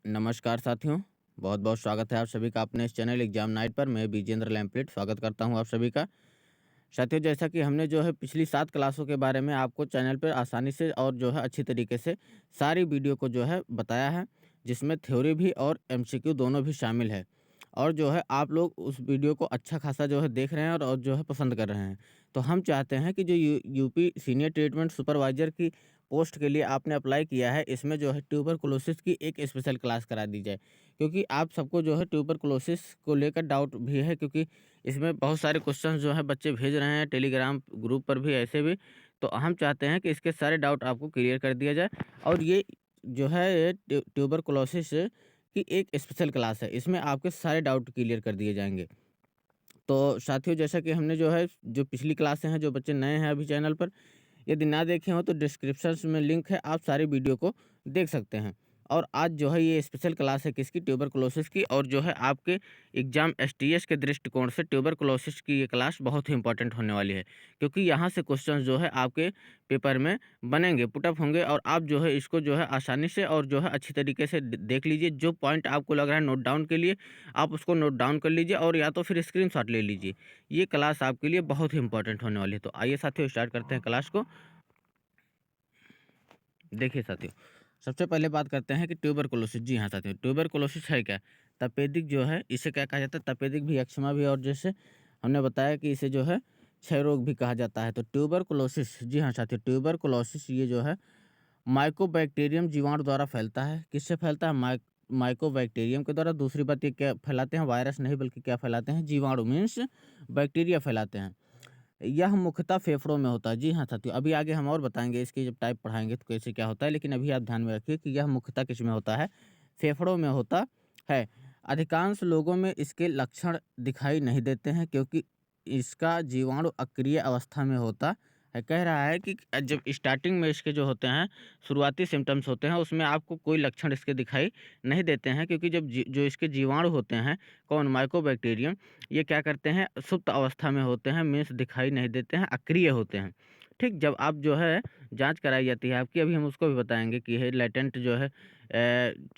नमस्कार साथियों, बहुत-बहुत स्वागत है आप सभी का अपने इस चैनल एग्जाम नाइट पर। मैं विजेंद्र लैम्प्लेट स्वागत करता हूं आप सभी का। साथियों, जैसा कि हमने जो है पिछली 7 क्लासों के बारे में आपको चैनल पर आसानी से और जो है अच्छी तरीके से सारी वीडियो को जो है बताया है, जिसमें थ्योरी भी और एमसीक्यू दोनों भी शामिल है। और जो है आप लोग उस वीडियो को अच्छा खासा जो है देख रहे हैं और जो है पसंद कर रहे हैं। तो हम चाहते हैं कि जो यूपी सीनियर ट्रीटमेंट सुपरवाइज़र की पोस्ट के लिए आपने अप्लाई किया है, इसमें जो है ट्यूबरकुलोसिस की एक स्पेशल क्लास करा दी जाए। क्योंकि आप सबको जो है ट्यूबरकुलोसिस को लेकर डाउट भी है, क्योंकि इसमें बहुत सारे क्वेश्चंस जो है बच्चे भेज रहे हैं टेलीग्राम ग्रुप पर भी, ऐसे भी। तो हम चाहते हैं कि इसके सारे डाउट आपको क्लियर कर दिया जाए। और ये जो है ये ट्यूबरकुलोसिस की एक स्पेशल क्लास है, इसमें आपके सारे डाउट क्लियर कर दिए जाएँगे। तो साथियों, जैसा कि हमने जो है जो पिछली क्लासें हैं, जो बच्चे नए हैं अभी चैनल पर, यदि ना देखे हों तो डिस्क्रिप्शंस में लिंक है, आप सारी वीडियो को देख सकते हैं। और आज जो है ये स्पेशल क्लास है किसकी, ट्यूबरकुलोसिस की। और जो है आपके एग्जाम एसटीएस के दृष्टिकोण से ट्यूबरकुलोसिस की ये क्लास बहुत ही इंपॉर्टेंट होने वाली है, क्योंकि यहाँ से क्वेश्चंस जो है आपके पेपर में बनेंगे, पुटअप होंगे। और आप जो है इसको जो है आसानी से और जो है अच्छी तरीके से देख लीजिए। जो पॉइंट आपको लग रहा है नोट डाउन के लिए, आप उसको नोट डाउन कर लीजिए और या तो फिर स्क्रीनशॉट ले लीजिए। ये क्लास आपके लिए बहुत ही इंपॉर्टेंट होने वाली है। तो आइए साथियों, स्टार्ट करते हैं क्लास को। देखिए साथियों, सबसे पहले बात करते हैं कि ट्यूबरकुलोसिस। जी हाँ साथियों, ट्यूबरकुलोसिस है क्या? तपेदिक जो है इसे क्या कहा जाता है? तपेदिक भी, एक्जिमा भी, और जैसे हमने बताया कि इसे जो है क्षय रोग भी कहा जाता है। तो ट्यूबरकुलोसिस, जी हाँ साथियों, ट्यूबरकुलोसिस ये जो है माइकोबैक्टीरियम जीवाणु द्वारा फैलता है। किससे फैलता है? माइकोबैक्टीरियम के द्वारा। दूसरी बात, ये क्या फैलाते हैं? वायरस नहीं, बल्कि क्या फैलाते हैं? जीवाणु, मीन्स बैक्टीरिया फैलाते हैं। यह मुख्यतः फेफड़ों में होता है। जी हाँ साथियों, अभी आगे हम और बताएँगे, इसकी जब टाइप पढ़ाएँगे तो कैसे क्या होता है, लेकिन अभी आप ध्यान में रखिए कि यह मुख्यतः किसमें होता है? फेफड़ों में होता है। अधिकांश लोगों में इसके लक्षण दिखाई नहीं देते हैं, क्योंकि इसका जीवाणु अक्रिय अवस्था में होता है। कह रहा है कि जब स्टार्टिंग में इसके जो होते हैं, शुरुआती सिम्पटम्स होते हैं, उसमें आपको कोई लक्षण इसके दिखाई नहीं देते हैं, क्योंकि जब जो इसके जीवाणु होते हैं, कौन? माइकोबैक्टीरियम, ये क्या करते हैं? सुप्त अवस्था में होते हैं, मीन्स दिखाई नहीं देते हैं, अक्रिय होते हैं। ठीक, जब आप जो है जाँच कराई जाती है आपकी, अभी हम उसको भी बताएँगे कि है लेटेंट जो है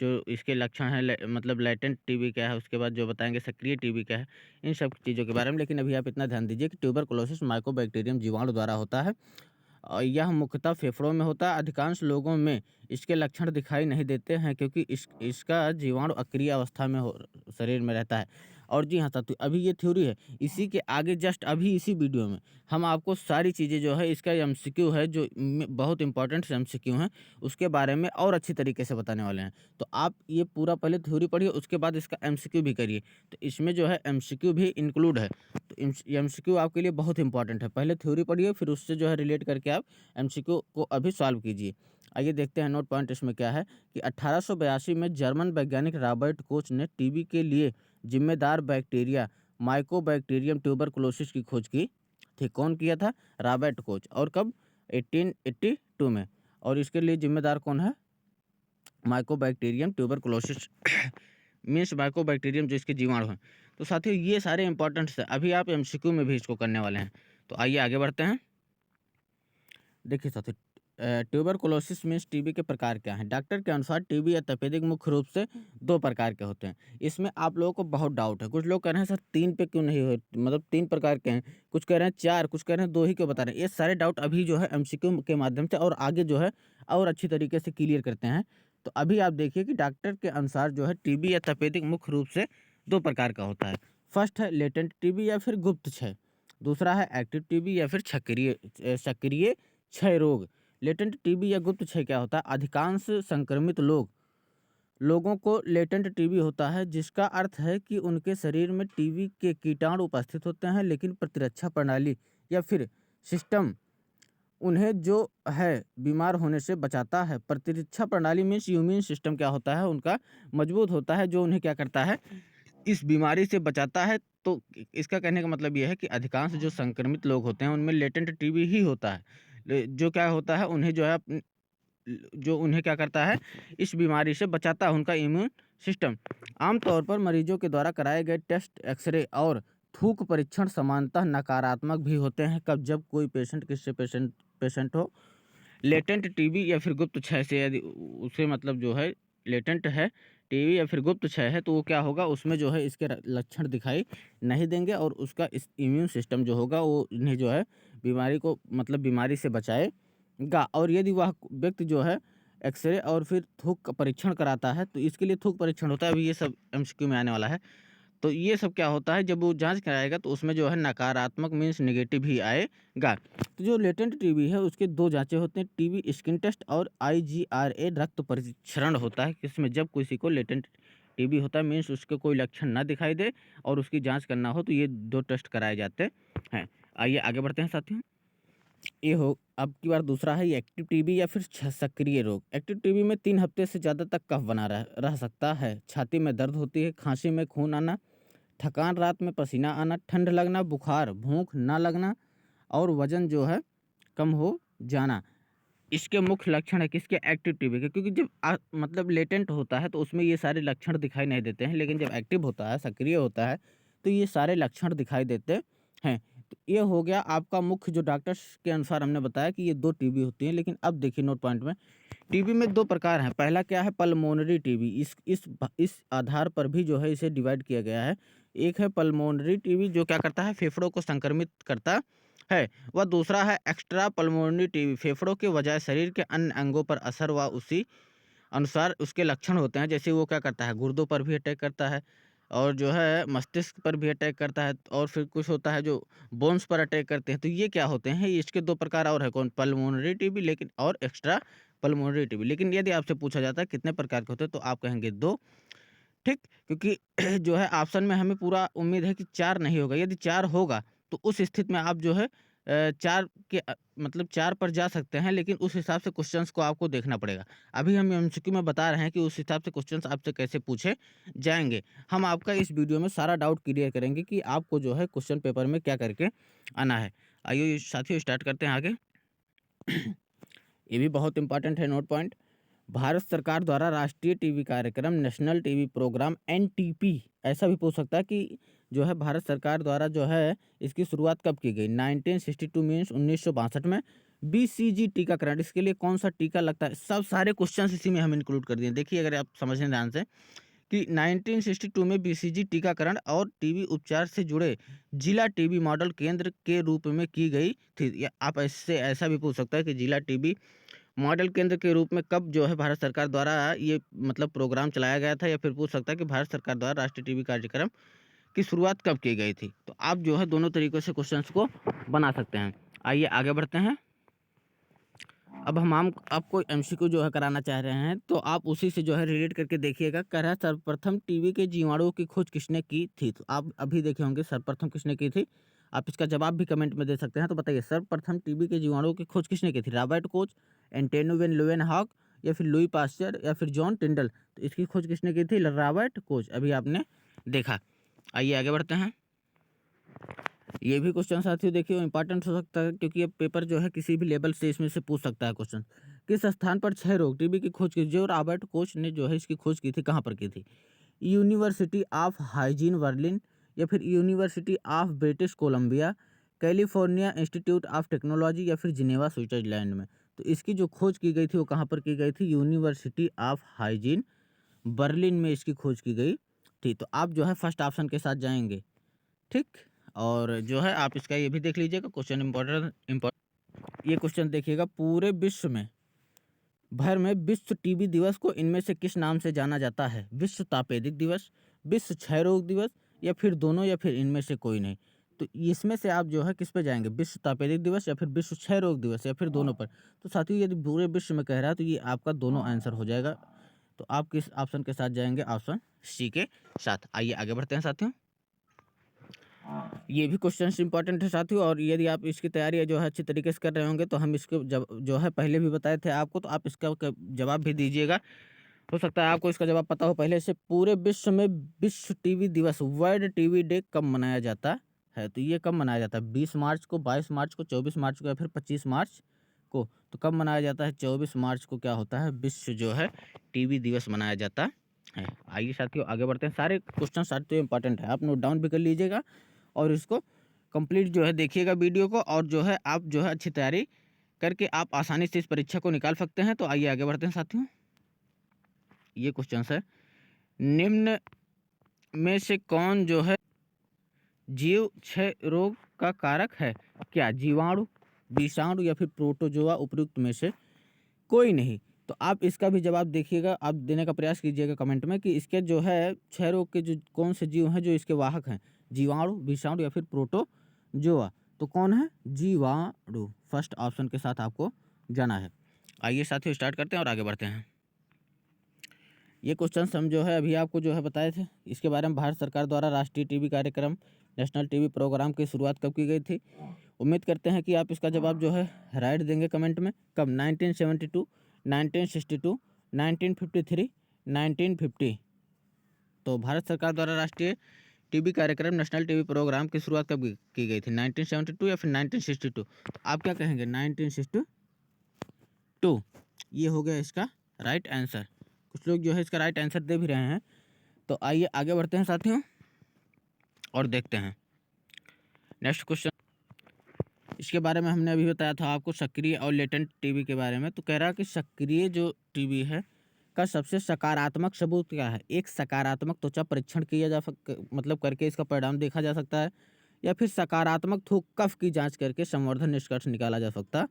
जो इसके लक्षण हैं, मतलब लेटेंट टीबी क्या है, उसके बाद जो बताएँगे सक्रिय टीबी क्या है, इन सब चीज़ों के बारे में। लेकिन अभी आप इतना ध्यान दीजिए कि ट्यूबरकुलोसिस माइकोबैक्टीरियम जीवाणु द्वारा होता है। यह मुख्यतः फेफड़ों में होता है। अधिकांश लोगों में इसके लक्षण दिखाई नहीं देते हैं, क्योंकि इसका जीवाणु अक्रिय अवस्था में शरीर में रहता है। और जी हाँ साथियों, अभी ये थ्योरी है। इसी के आगे जस्ट अभी इसी वीडियो में हम आपको सारी चीज़ें जो है, इसका एमसीक्यू है जो बहुत इंपॉर्टेंट एमसीक्यू हैं, उसके बारे में और अच्छी तरीके से बताने वाले हैं। तो आप ये पूरा पहले थ्योरी पढ़िए, उसके बाद इसका एमसीक्यू भी करिए। तो इसमें जो है एमसीक्यू भी इंक्लूड है। तो एमसीक्यू आपके लिए बहुत इंपॉर्टेंट है। पहले थ्योरी पढ़िए, फिर उससे जो है रिलेट करके आप एमसीक्यू को अभी सॉल्व कीजिए। आइए देखते हैं नोट पॉइंट इसमें क्या है कि 1882 में जर्मन वैज्ञानिक रॉबर्ट कोच ने टीबी के लिए जिम्मेदार बैक्टीरिया माइकोबैक्टीरियम ट्यूबरकुलोसिस की खोज की थी। कौन किया था? Robert Koch. और कब? 1882 में। और इसके लिए जिम्मेदार कौन है? माइकोबैक्टीरियम ट्यूबरकुलोसिस मीन्स माइकोबैक्टीरियम जो इसके जीवाणु हैं। तो साथियों, ये सारे इंपॉर्टेंट्स है, अभी आप एमसीक्यू में भी इसको करने वाले हैं। तो आइए आगे बढ़ते हैं। देखिए साथियों, ट्यूबरकुलोसिस मीन्स टीबी के प्रकार क्या हैं? डॉक्टर के अनुसार टीबी या तपेदिक मुख्य रूप से 2 प्रकार के होते हैं। इसमें आप लोगों को बहुत डाउट है। कुछ लोग कह रहे हैं सर 3 पे क्यों नहीं हो, मतलब 3 प्रकार के हैं, कुछ कह रहे हैं 4, कुछ कह रहे हैं 2 ही क्यों बता रहे हैं। ये सारे डाउट अभी जो है एमसीक्यू के माध्यम से और आगे जो है और अच्छी तरीके से क्लियर करते हैं। तो अभी आप देखिए कि डॉक्टर के अनुसार जो है टीबी या तपेदिक मुख्य रूप से 2 प्रकार का होता है। फर्स्ट है लेटेंट टीबी या फिर गुप्त क्षय। दूसरा है एक्टिव टीबी या फिर सक्रिय क्षय रोग। लेटेंट टीबी या गुप्त क्षय क्या होता है? अधिकांश संक्रमित लोगों को लेटेंट टीबी होता है, जिसका अर्थ है कि उनके शरीर में टीबी के कीटाणु उपस्थित होते हैं, लेकिन प्रतिरक्षा प्रणाली या फिर सिस्टम उन्हें जो है बीमार होने से बचाता है। प्रतिरक्षा प्रणाली मीन्स इम्यून सिस्टम क्या होता है? उनका मजबूत होता है, जो उन्हें क्या करता है? इस बीमारी से बचाता है। तो इसका कहने का मतलब ये है कि अधिकांश जो संक्रमित लोग होते हैं, उनमें लेटेंट टीबी ही होता है। जो क्या होता है, उन्हें जो है जो उन्हें क्या करता है? इस बीमारी से बचाता है, उनका इम्यून सिस्टम। आमतौर पर मरीजों के द्वारा कराए गए टेस्ट, एक्सरे और थूक परीक्षण सामान्यतः नकारात्मक भी होते हैं। कब? जब कोई पेशेंट किससे पेशेंट हो लेटेंट टीबी या फिर गुप्त क्षय से, यदि उसे मतलब जो है लेटेंट है टीबी या फिर गुप्त क्षय है, तो वो क्या होगा, उसमें जो है इसके लक्षण दिखाई नहीं देंगे और उसका इस इम्यून सिस्टम जो होगा वो इन्हें जो है बीमारी को मतलब बीमारी से बचाएगा। और यदि वह व्यक्ति जो है एक्सरे और फिर थूक का परीक्षण कराता है, तो इसके लिए थूक परीक्षण होता है, अभी ये सब एमसीक्यू में आने वाला है। तो ये सब क्या होता है, जब वो जाँच कराएगा तो उसमें जो है नकारात्मक मीन्स नेगेटिव ही आएगा। तो जो लेटेंट टीबी है उसके 2 जाँचें होती हैं, टीबी स्किन टेस्ट और आईजीआरए रक्त परीक्षण होता है, इसमें जब किसी को लेटेंट टीबी होता है मीन्स उसके कोई लक्षण ना दिखाई दे और उसकी जाँच करना हो, तो ये 2 टेस्ट कराए जाते हैं। आइए आगे बढ़ते हैं साथियों। ये हो अब की बार दूसरा है, ये एक्टिव टीबी या फिर सक्रिय रोग। एक्टिव टीबी में 3 हफ्ते से ज़्यादा तक कफ बना रह सकता है, छाती में दर्द होती है, खांसी में खून आना, थकान, रात में पसीना आना, ठंड लगना, बुखार, भूख ना लगना और वजन जो है कम हो जाना। इसके मुख्य लक्षण है किसके, एक्टिव टीबी के, क्योंकि जब मतलब लेटेंट होता है तो उसमें ये सारे लक्षण दिखाई नहीं देते हैं, लेकिन जब एक्टिव होता है, सक्रिय होता है, तो ये सारे लक्षण दिखाई देते हैं। तो ये हो गया आपका मुख्य, जो डॉक्टर्स के अनुसार हमने बताया कि ये 2 टीबी होती हैं। लेकिन अब देखिए नोट पॉइंट में, टीबी में 2 प्रकार हैं। पहला क्या है, पल्मोनरी टीबी। इस आधार पर भी जो है इसे डिवाइड किया गया है। एक है पल्मोनरी टीबी जो क्या करता है, फेफड़ों को संक्रमित करता है। वह दूसरा है एक्स्ट्रा पल्मोनरी टीबी, फेफड़ों के बजाय शरीर के अन्य अंगों पर असर व उसी अनुसार उसके लक्षण होते हैं। जैसे वो क्या करता है, गुर्दों पर भी अटैक करता है और जो है मस्तिष्क पर भी अटैक करता है, और फिर कुछ होता है जो बोन्स पर अटैक करते हैं। तो ये क्या होते हैं, इसके 2 प्रकार और है, कौन, पल्मोनरी टीबी लेकिन और एक्स्ट्रा पल्मोनरी टीबी। लेकिन यदि आपसे पूछा जाता है कितने प्रकार के होते हैं, तो आप कहेंगे 2, ठीक? क्योंकि जो है ऑप्शन में हमें पूरा उम्मीद है कि 4 नहीं होगा। यदि 4 होगा तो उस स्थिति में आप जो है 4 के मतलब 4 पर जा सकते हैं, लेकिन उस हिसाब से क्वेश्चंस को आपको देखना पड़ेगा। अभी हम एमसीक्यू में बता रहे हैं कि उस हिसाब से क्वेश्चंस आपसे कैसे पूछे जाएँगे। हम आपका इस वीडियो में सारा डाउट क्लियर करेंगे कि आपको जो है क्वेश्चन पेपर में क्या करके आना है। आइए साथियों स्टार्ट करते हैं आगे। ये भी बहुत इंपॉर्टेंट है नोट पॉइंट। भारत सरकार द्वारा राष्ट्रीय टीबी कार्यक्रम नेशनल टीबी प्रोग्राम एनटीपी, ऐसा भी पूछ सकता है कि जो है भारत सरकार द्वारा जो है इसकी शुरुआत कब की गई, 1962 मीन्स 1962 में। बीसीजी टीकाकरण, इसके लिए कौन सा टीका लगता है, सब सारे क्वेश्चंस इसी में हम इंक्लूड कर दिए। देखिए अगर आप समझें ध्यान से कि 1962 में बीसीजी टीकाकरण और टीबी उपचार से जुड़े जिला टीबी मॉडल केंद्र के रूप में की गई थी। या आप ऐसे ऐसा भी पूछ सकता है कि जिला टीबी मॉडल केंद्र के रूप में कब जो है भारत सरकार द्वारा ये मतलब प्रोग्राम चलाया गया था, या फिर पूछ सकता है कि भारत सरकार द्वारा राष्ट्रीय टीबी कार्यक्रम की शुरुआत कब की गई थी। तो आप जो है दोनों तरीकों से क्वेश्चंस को बना सकते हैं। आइए आगे बढ़ते हैं। अब हम आपको एमसीक्यू जो है कराना चाह रहे हैं, तो आप उसी से जो है रिलेट करके देखिएगा। कह रहा है सर्वप्रथम टीबी के जीवाणुओं की खोज किसने की थी, तो आप अभी देखे होंगे सर्वप्रथम किसने की थी। आप इसका जवाब भी कमेंट में दे सकते हैं। तो बताइए सर्वप्रथम टीबी के जीवाणुओं की खोज किसने की थी, Robert Koch, Antonie van Leeuwenhoek, या फिर लुई पास्चर, या फिर जॉन टिंडल। तो इसकी खोज किसने की थी, रॉबर्ट कोच, अभी आपने देखा। आइए आगे बढ़ते हैं। ये भी क्वेश्चन साथियों देखिए इंपॉर्टेंट हो सकता है, क्योंकि ये पेपर जो है किसी भी लेवल से इसमें से पूछ सकता है क्वेश्चन। किस स्थान पर क्षय रोग टीबी की खोज की, जो रॉबर्ट कोच ने जो है इसकी खोज की थी, कहाँ पर की थी, यूनिवर्सिटी ऑफ हाइजीन बर्लिन, या फिर university of British Columbia, California institute of technology, या फिर जिनेवा स्विट्जरलैंड में। तो इसकी जो खोज की गई थी वो कहाँ पर की गई थी, यूनिवर्सिटी ऑफ हाइजीन बर्लिन में इसकी खोज की गई थी। तो आप जो है फर्स्ट ऑप्शन के साथ जाएंगे, ठीक। और जो है आप इसका ये भी देख लीजिएगा क्वेश्चन इम्पोर्टेंट। ये क्वेश्चन देखिएगा, पूरे विश्व में भर में विश्व टीबी दिवस को इनमें से किस नाम से जाना जाता है, विश्व तापेदिक दिवस, विश्व क्षय रोग दिवस, या फिर दोनों, या फिर इनमें से कोई नहीं। तो इसमें से आप जो है किस पे जाएंगे, विश्व तापेदिक दिवस या फिर विश्व क्षय रोग दिवस, या फिर दोनों पर। तो साथियों यदि पूरे विश्व में कह रहा है तो ये आपका दोनों आंसर हो जाएगा। तो आप किस ऑप्शन के साथ जाएंगे, ऑप्शन सी के साथ। आइए आगे बढ़ते हैं साथियों। ये भी क्वेश्चन इंपॉर्टेंट है साथियों, और यदि आप इसकी तैयारी जो है अच्छी तरीके से कर रहे होंगे तो हम इसके जो है पहले भी बताए थे आपको, तो आप इसका जवाब भी दीजिएगा। हो सकता है आपको इसका जवाब पता हो पहले से। पूरे विश्व में विश्व टीबी दिवस, वर्ल्ड टीबी डे कब मनाया जाता है, तो ये कब मनाया जाता है, 20 मार्च को, 22 मार्च को, 24 मार्च को, या फिर 25 मार्च को। तो कब मनाया जाता है, 24 मार्च को क्या होता है, विश्व जो है टीबी दिवस मनाया जाता है। आइए साथियों आगे बढ़ते हैं। सारे क्वेश्चन साथियों इंपॉर्टेंट है, आप नोट डाउन भी कर लीजिएगा और इसको कंप्लीट जो है देखिएगा वीडियो को, और जो है आप जो है अच्छी तैयारी करके आप आसानी से इस परीक्षा को निकाल सकते हैं। तो आइए आगे बढ़ते हैं साथियों। ये क्वेश्चन है, निम्न में से कौन जो है जीव क्षय रोग का कारक है? क्या जीवाणु, विषाणु या फिर प्रोटोजोआ? उपयुक्त में से कोई नहीं। तो आप इसका भी जवाब देखिएगा, आप देने का प्रयास कीजिएगा कमेंट में कि इसके जो है क्षय रोग के जो कौन से जीव हैं जो इसके वाहक हैं, जीवाणु, विषाणु या फिर प्रोटोजोआ? तो कौन है? जीवाणु। फर्स्ट ऑप्शन के साथ आपको जाना है। आइए साथियों स्टार्ट करते हैं और आगे बढ़ते हैं। ये क्वेश्चन हम जो है अभी आपको जो है बताए थे, इसके बारे में भारत सरकार द्वारा राष्ट्रीय टीबी कार्यक्रम, नेशनल टीबी प्रोग्राम की शुरुआत कब की गई थी? उम्मीद करते हैं कि आप इसका जवाब जो है राइट देंगे कमेंट में। कब? 1972, 1962, 1953, 1950। तो भारत सरकार द्वारा राष्ट्रीय टीबी कार्यक्रम, नेशनल टीबी प्रोग्राम की शुरुआत कब की गई थी? 1972 या फिर 1962? तो आप क्या कहेंगे? 1962 ये हो गया इसका राइट आंसर। कुछ लोग जो है इसका राइट आंसर दे भी रहे हैं। तो आइए आगे बढ़ते हैं साथियों और देखते हैं नेक्स्ट क्वेश्चन। इसके बारे में हमने अभी बताया था आपको सक्रिय और लेटेंट टीबी के बारे में। तो कह रहा है कि सक्रिय जो टीबी है का सबसे सकारात्मक सबूत क्या है? एक सकारात्मक त्वचा परीक्षण किया जा मतलब करके इसका परिणाम देखा जा सकता है, या फिर सकारात्मक थूक कफ की जांच करके संवर्धन निष्कर्ष निकाला जा सकता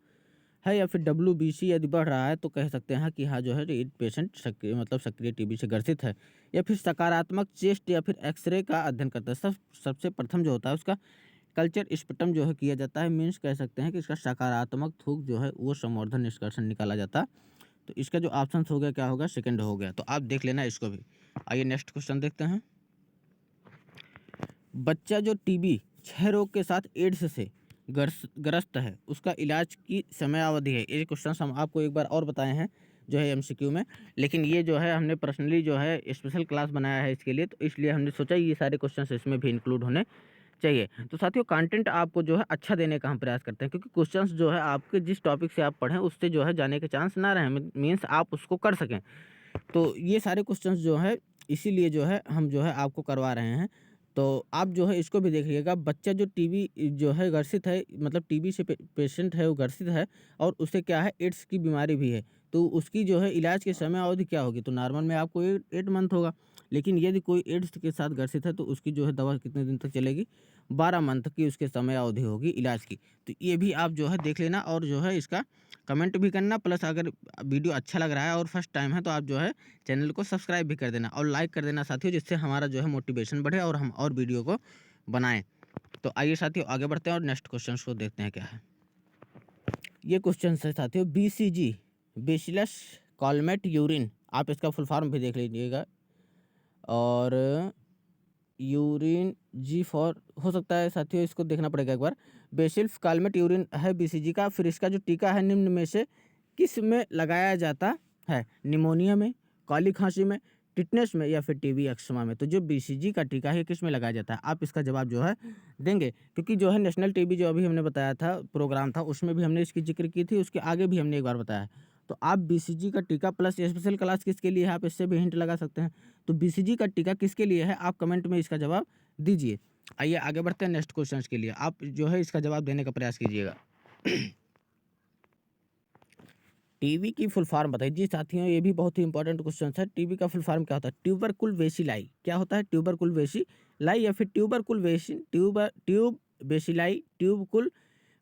है, या फिर WBC यदि बढ़ रहा है तो कह सकते हैं कि हाँ जो है ये पेशेंट सक्रिय मतलब सक्रिय टीबी से ग्रसित है, या फिर सकारात्मक चेस्ट या फिर एक्सरे का अध्ययन करता है। सबसे प्रथम जो होता है उसका कल्चर स्पेक्ट्रम जो है किया जाता है, मीन्स कह सकते हैं कि इसका सकारात्मक थूक जो है वो संवर्धन निष्कर्षण निकाला जाता है। तो इसका जो ऑप्शन हो गया क्या होगा? सेकंड हो गया। तो आप देख लेना इसको भी। आइए नेक्स्ट क्वेश्चन देखते हैं। बच्चा जो टीबी क्षय रोग के साथ एड्स से ग्रस्त है उसका इलाज की समयावधि है। ये क्वेश्चन हम आपको एक बार और बताए हैं जो है MCQ में, लेकिन ये जो है हमने पर्सनली जो है स्पेशल क्लास बनाया है इसके लिए, तो इसलिए हमने सोचा ये सारे क्वेश्चंस इसमें भी इंक्लूड होने चाहिए। तो साथियों कंटेंट आपको जो है अच्छा देने का हम प्रयास करते हैं, क्योंकि क्वेश्चंस जो है आपके जिस टॉपिक से आप पढ़ें उससे जो है जाने के चांस ना रहे, मीन्स आप उसको कर सकें। तो ये सारे क्वेश्चंस जो है इसीलिए जो है हम जो है आपको करवा रहे हैं। तो आप जो है इसको भी देखिएगा। बच्चा जो टीबी जो है ग्रसित है, मतलब टीबी से पेशेंट है वो ग्रसित है और उसे क्या है एड्स की बीमारी भी है, तो उसकी जो है इलाज की समय अवधि क्या होगी? तो नॉर्मल में आपको 8 मंथ होगा, लेकिन यदि कोई एड्स के साथ ग्रसित है तो उसकी जो है दवा कितने दिन तक चलेगी? 12 मंथ की उसके समय अवधि होगी इलाज की। तो ये भी आप जो है देख लेना और जो है इसका कमेंट भी करना, प्लस अगर वीडियो अच्छा लग रहा है और फर्स्ट टाइम है तो आप जो है चैनल को सब्सक्राइब भी कर देना और लाइक कर देना साथियों, जिससे हमारा जो है मोटिवेशन बढ़े और हम और वीडियो को बनाएं। तो आइए साथियों आगे बढ़ते हैं और नेक्स्ट क्वेश्चन को देखते हैं क्या है। ये क्वेश्चन है साथियों BCG, बेसिलस कॉलमेट यूरिन। आप इसका फुल फॉर्म भी देख लीजिएगा। और यूरिन जी फॉर हो सकता है साथियों, इसको देखना पड़ेगा एक बार। बेसिलस कॉलमेट यूरिन है BCG का। फिर इसका जो टीका है निम्न में से किस में लगाया जाता है? निमोनिया में, काली खांसी में, टिटनेस में या फिर टीबी एक्समा में? तो जो BCG का टीका है किस में लगाया जाता है? आप इसका जवाब जो है देंगे, क्योंकि जो है नेशनल टीबी जो अभी हमने बताया था प्रोग्राम था उसमें भी हमने इसकी जिक्र की थी, उसके आगे भी हमने एक बार बताया। तो आप BCG का टीका प्लस स्पेशल क्लास किसके लिए है आप इससे भी हिंट लगा सकते हैं। तो BCG का टीका किसके लिए है आप कमेंट में इसका जवाब दीजिए। आइए आगे बढ़ते हैं नेक्स्ट क्वेश्चन के लिए। आप जो है इसका जवाब देने का प्रयास कीजिएगा। टीबी की फुल फॉर्म बताइए। जी साथियों ये भी बहुत ही इंपॉर्टेंट क्वेश्चन है। टीबी का फुल फॉर्म क्या होता है? ट्यूबरकुल बेसिलाई। क्या होता है? ट्यूबरकुल बेसिलाई या फिर ट्यूबरकुल ट्यूब बेसिलाई, ट्यूबकुल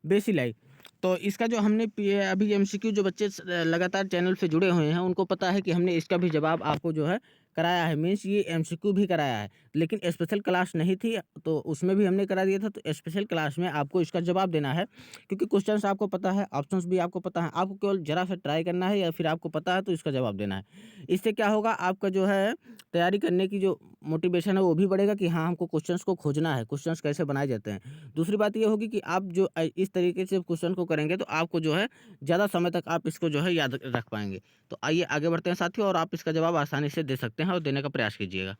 बेसिलाई। तो इसका जो हमने अभी MCQ जो बच्चे लगातार चैनल से जुड़े हुए हैं उनको पता है कि हमने इसका भी जवाब आपको जो है कराया है, मीन्स ये MCQ भी कराया है, लेकिन स्पेशल क्लास नहीं थी तो उसमें भी हमने करा दिया था। तो स्पेशल क्लास में आपको इसका जवाब देना है, क्योंकि क्वेश्चंस आपको पता है, ऑप्शंस भी आपको पता है, आपको केवल जरा सा ट्राई करना है या फिर आपको पता है तो इसका जवाब देना है। इससे क्या होगा आपका जो है तैयारी करने की जो मोटिवेशन है वो भी बढ़ेगा कि हाँ हमको क्वेश्चंस को खोजना है, क्वेश्चंस कैसे बनाए जाते हैं। दूसरी बात ये होगी कि आप जो इस तरीके से क्वेश्चन को करेंगे तो आपको जो है ज़्यादा समय तक आप इसको जो है याद रख पाएंगे। तो आइए आगे बढ़ते हैं साथियों और आप इसका जवाब आसानी से दे सकते हैं और देने का प्रयास कीजिएगा।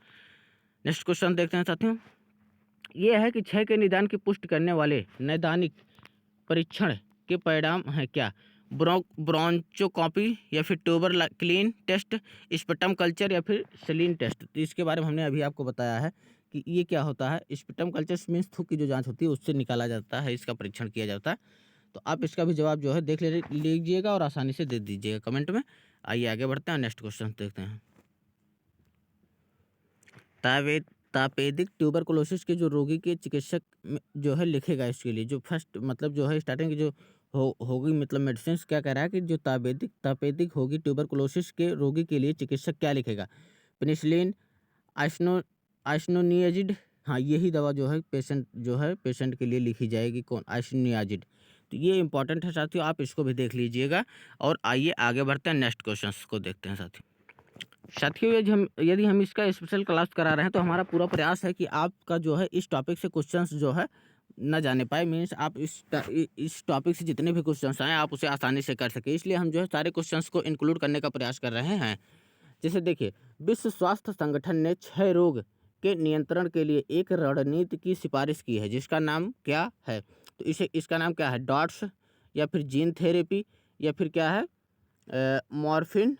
नेक्स्ट क्वेश्चन देखते हैं साथियों। ये है कि क्षय के निदान की पुष्टि करने वाले नैदानिक परीक्षण के परिणाम हैं क्या? ब्रोंचोस्कोपी या फिर tuberculin test, sputum culture या फिर सेलिन टेस्ट? तो इसके बारे में हमने अभी आपको बताया है कि ये क्या होता है। स्पेक्ट्रम कल्चर मीन्स थूक की जो जांच होती है उससे निकाला जाता है, इसका परीक्षण किया जाता है। तो आप इसका भी जवाब जो है देख लीजिएगा और आसानी से दे दीजिएगा कमेंट में। आइए आगे बढ़ते हैं नेक्स्ट क्वेश्चन देखते हैं। तापेदिक ट्यूबरकुलोसिस के जो रोगी के चिकित्सक जो है लिखेगा इसके लिए, जो फर्स्ट मतलब जो है स्टार्टिंग की जो होगी मतलब मेडिसिन क्या कह रहा है कि जो तापेदिक होगी ट्यूबरकुलोसिस के रोगी के लिए चिकित्सक क्या लिखेगा? पेनिसिलिन, आइसनो आइसोनियाज़िड, हाँ, यही दवा जो है पेशेंट के लिए लिखी जाएगी। कौन? आइसोनियाज़िड। तो ये इम्पोर्टेंट है साथियों, आप इसको भी देख लीजिएगा। और आइए आगे बढ़ते हैं, नेक्स्ट क्वेश्चंस को देखते हैं साथियों। यदि हम इसका स्पेशल क्लास करा रहे हैं तो हमारा पूरा प्रयास है कि आपका जो है इस टॉपिक से क्वेश्चंस जो है ना जाने पाए, मीन्स आप इस टॉपिक से जितने भी क्वेश्चंस आए आप उसे आसानी से कर सके, इसलिए हम जो है सारे क्वेश्चंस को इंक्लूड करने का प्रयास कर रहे हैं। जैसे देखिए, विश्व स्वास्थ्य संगठन ने क्षय रोग के नियंत्रण के लिए एक रणनीति की सिफारिश की है, जिसका नाम क्या है? तो इसका नाम क्या है? डॉट्स, या फिर जीन थेरेपी, या फिर क्या है मॉर्फिन,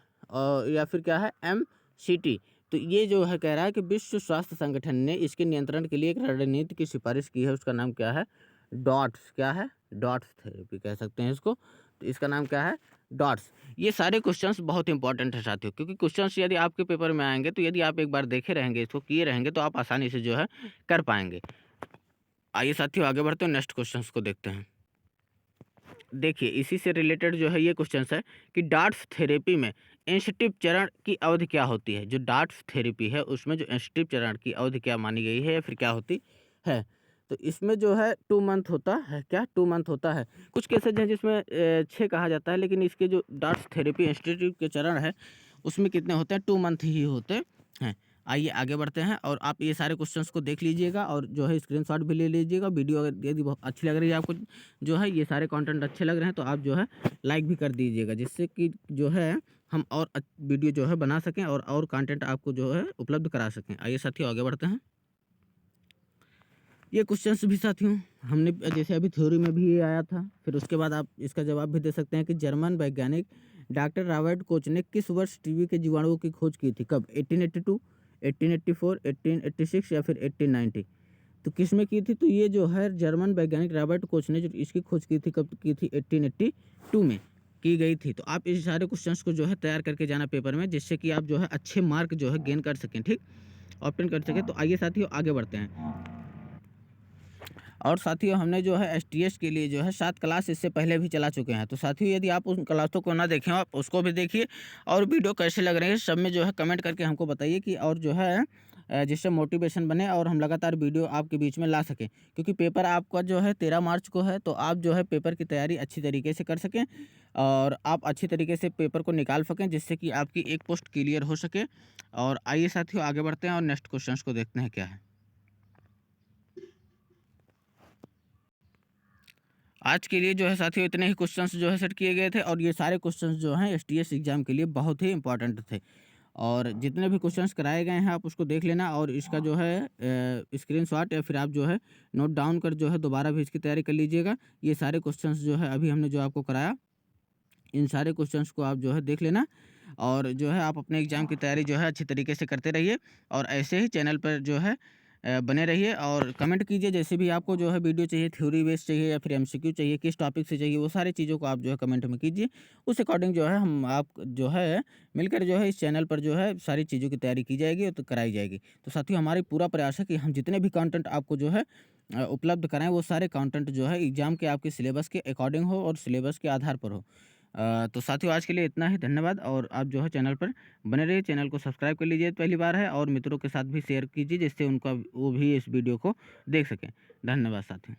या फिर क्या है MCT। तो ये जो है कह रहा है कि विश्व स्वास्थ्य संगठन ने इसके नियंत्रण के लिए एक रणनीति की सिफारिश की है, उसका नाम क्या है? डॉट्स। क्या है? डॉट्स थेरेपी कह सकते हैं इसको। तो इसका नाम क्या है? डॉट्स। ये सारे क्वेश्चंस बहुत इंपॉर्टेंट है साथियों, क्योंकि क्वेश्चंस यदि आपके पेपर में आएंगे तो यदि आप एक बार देखे रहेंगे, इसको किए रहेंगे, तो आप आसानी से जो है कर पाएंगे। आइए साथियों आगे बढ़ते हैं, नेक्स्ट क्वेश्चंस को देखते हैं। देखिए, इसी से रिलेटेड जो है ये क्वेश्चन है कि डार्ट्स थेरेपी में इंस्टिव चरण की अवधि क्या होती है? जो डार्ट्स थेरेपी है उसमें जो इंस्टिव चरण की अवधि क्या मानी गई है या फिर क्या होती है? तो इसमें जो है 2 मंथ होता है। क्या 2 मंथ होता है? कुछ केसेज हैं जिसमें 6 कहा जाता है, लेकिन इसके जो डार्ट्स थेरेपी इंस्टीट्यूट के चरण है उसमें कितने होते हैं? 2 मंथ ही होते हैं। आइए आगे बढ़ते हैं, और आप ये सारे क्वेश्चंस को देख लीजिएगा और जो है स्क्रीनशॉट भी ले लीजिएगा। वीडियो अगर यदि बहुत अच्छी लग रही है आपको, जो है ये सारे कंटेंट अच्छे लग रहे हैं, तो आप जो है लाइक भी कर दीजिएगा, जिससे कि जो है हम और वीडियो जो है बना सकें और कंटेंट आपको जो है उपलब्ध करा सकें। आइए साथियों आगे बढ़ते हैं। ये क्वेश्चंस भी साथियों हमने जैसे अभी थ्योरी में भी ये आया था, फिर उसके बाद आप इसका जवाब भी दे सकते हैं कि जर्मन वैज्ञानिक डॉक्टर रॉबर्ट कोच ने किस वर्ष टीबी के जीवाणुओं की खोज की थी? कब? 1882, 1884, 1886 या फिर 1890? तो किस में की थी? तो ये जो है जर्मन वैज्ञानिक रॉबर्ट कोच ने जो इसकी खोज की थी, कब की थी? 1882 में की गई थी। तो आप इस सारे क्वेश्चंस को जो है तैयार करके जाना पेपर में, जिससे कि आप जो है अच्छे मार्क जो है गेन कर सकें, ठीक, ऑप्टेन कर सकें। तो आइए साथियों आगे बढ़ते हैं। और साथियों हमने जो है STS के लिए जो है 7 क्लास इससे पहले भी चला चुके हैं। तो साथियों यदि आप उन क्लासों को ना देखें, आप उसको भी देखिए, और वीडियो कैसे लग रहे हैं सब में जो है कमेंट करके हमको बताइए, कि और जो है जिससे मोटिवेशन बने और हम लगातार वीडियो आपके बीच में ला सकें, क्योंकि पेपर आपका जो है 13 मार्च को है। तो आप जो है पेपर की तैयारी अच्छी तरीके से कर सकें और आप अच्छी तरीके से पेपर को निकाल सकें, जिससे कि आपकी एक पोस्ट क्लियर हो सके। और आइए साथियों आगे बढ़ते हैं और नेक्स्ट क्वेश्चन को देखते हैं क्या है। आज के लिए जो है साथियों इतने ही क्वेश्चंस जो है सेट किए गए थे, और ये सारे क्वेश्चंस जो हैं STS एग्जाम के लिए बहुत ही इंपॉर्टेंट थे। और जितने भी क्वेश्चंस कराए गए हैं आप उसको देख लेना, और इसका जो है स्क्रीनशॉट या फिर आप जो है नोट डाउन कर जो है दोबारा भी इसकी तैयारी कर लीजिएगा। ये सारे क्वेश्चंस जो है अभी हमने जो आपको कराया, इन सारे क्वेश्चंस को आप जो है देख लेना, और जो है आप अपने एग्ज़ाम की तैयारी जो है अच्छी तरीके से करते रहिए, और ऐसे ही चैनल पर जो है बने रहिए, और कमेंट कीजिए जैसे भी आपको जो है वीडियो चाहिए, थ्योरी बेस्ड चाहिए या फिर MCQ चाहिए, किस टॉपिक से चाहिए, वो सारी चीज़ों को आप जो है कमेंट में कीजिए। उस अकॉर्डिंग जो है हम आप जो है मिलकर जो है इस चैनल पर जो है सारी चीज़ों की तैयारी की जाएगी और तो कराई जाएगी। तो साथियों हमारी पूरा प्रयास है कि हम जितने भी कंटेंट आपको जो है उपलब्ध कराएँ, वो सारे कंटेंट जो है एग्ज़ाम के आपके सिलेबस के अकॉर्डिंग हो और सिलेबस के आधार पर हो। तो साथियों आज के लिए इतना ही, धन्यवाद। और आप जो है चैनल पर बने रहिए, चैनल को सब्सक्राइब कर लीजिए, पहली बार है, और मित्रों के साथ भी शेयर कीजिए, जिससे उनका वो भी इस वीडियो को देख सकें। धन्यवाद साथियों।